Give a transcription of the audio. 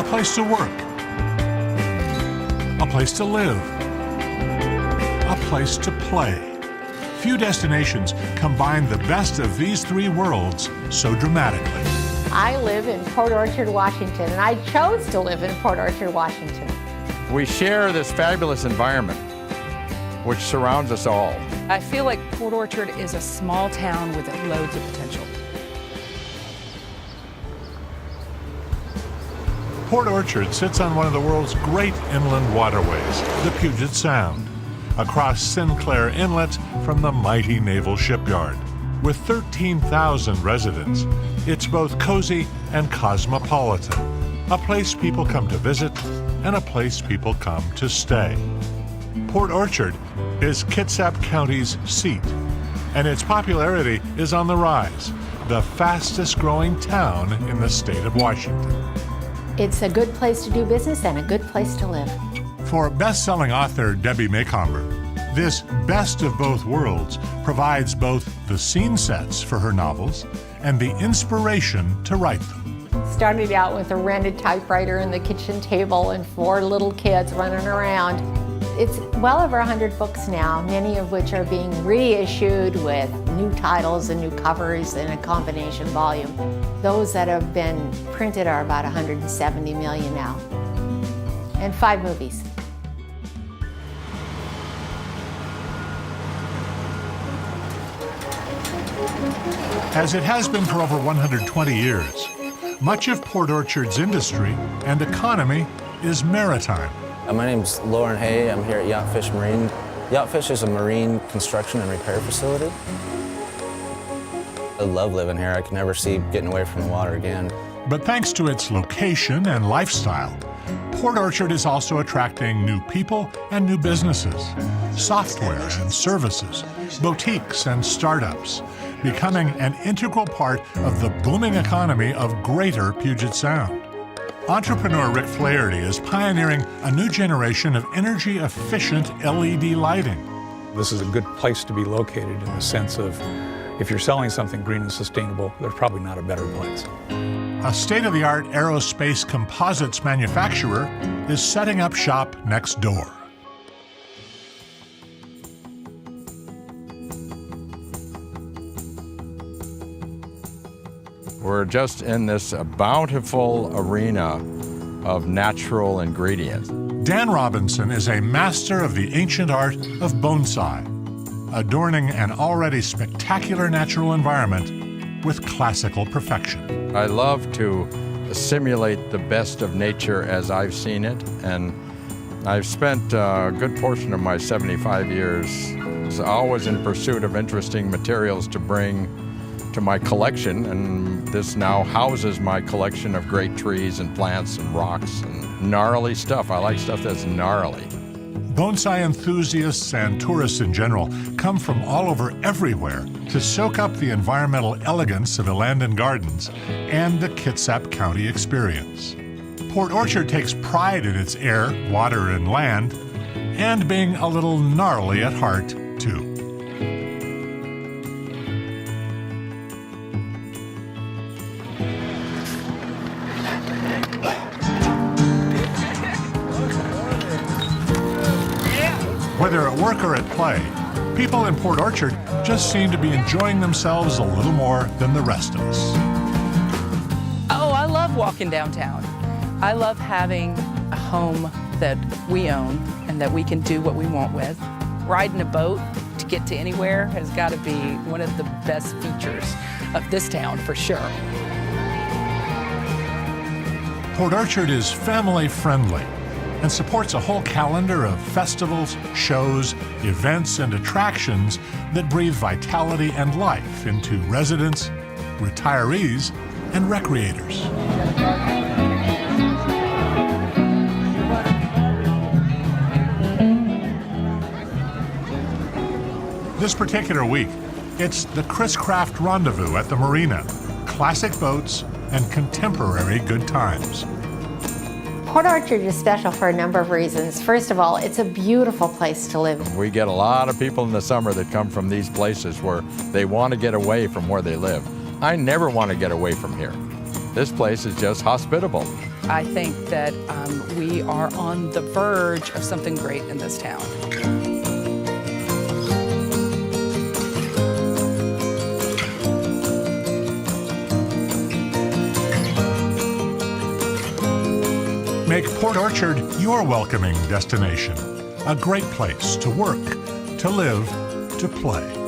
a place to work, a place to live, a place to play. Few destinations combine the best of these three worlds so dramatically. I live in Port Orchard, Washington, and I chose to live in Port Orchard, Washington. We share this fabulous environment which surrounds us all. I feel like Port Orchard is a small town with loads of potential. Port Orchard sits on one of the world's great inland waterways, the Puget Sound, across Sinclair Inlet from the mighty naval shipyard. With 13,000 residents, it's both cozy and cosmopolitan, a place people come to visit and a place people come to stay. Port Orchard is Kitsap County's seat, and its popularity is on the rise, the fastest growing town in the state of Washington. It's a good place to do business and a good place to live. For best-selling author Debbie Macomber, this best of both worlds provides both the scene sets for her novels and the inspiration to write them. Started out with a rented typewriter and the kitchen table and 4 little kids running around. It's well over 100 books now, many of which are being reissued with new titles and new covers in a combination volume. Those that have been printed are about 170 million now, and 5 movies. As it has been for over 120 years, much of Port Orchard's industry and economy is maritime. My name's Lauren Hay. I'm here at Yacht Fish Marine. Yacht Fish is a marine construction and repair facility. I love living here. I can never see getting away from the water again. But thanks to its location and lifestyle, Port Orchard is also attracting new people and new businesses, software and services, boutiques and startups, becoming an integral part of the booming economy of Greater Puget Sound. Entrepreneur Rick Flaherty is pioneering a new generation of energy-efficient LED lighting. This is a good place to be located in the sense of if you're selling something green and sustainable, there's probably not a better place. A state-of-the-art aerospace composites manufacturer is setting up shop next door. We're just in this bountiful arena of natural ingredients. Dan Robinson is a master of the ancient art of bonsai, adorning an already spectacular natural environment with classical perfection. I love to simulate the best of nature as I've seen it, and I've spent a good portion of my 75 years always in pursuit of interesting materials to bring to my collection, and this now houses my collection of great trees and plants and rocks and gnarly stuff. I like stuff that's gnarly. Bonsai enthusiasts and tourists in general come from all over everywhere to soak up the environmental elegance of Elandon Gardens and the Kitsap County experience. Port Orchard takes pride in its air, water, and land, and being a little gnarly at heart, too. Whether at work or at play, people in Port Orchard just seem to be enjoying themselves a little more than the rest of us. Oh, I love walking downtown. I love having a home that we own and that we can do what we want with. Riding a boat to get to anywhere has got to be one of the best features of this town, for sure. Port Orchard is family-friendly and supports a whole calendar of festivals, shows, events, and attractions that breathe vitality and life into residents, retirees, and recreators. This particular week, it's the Chris Craft Rendezvous at the Marina, classic boats and contemporary good times. Port Orchard is special for a number of reasons. First of all, it's a beautiful place to live. We get a lot of people in the summer that come from these places where they want to get away from where they live. I never want to get away from here. This place is just hospitable. I think that we are on the verge of something great in this town. Make Port Orchard your welcoming destination. A great place to work, to live, to play.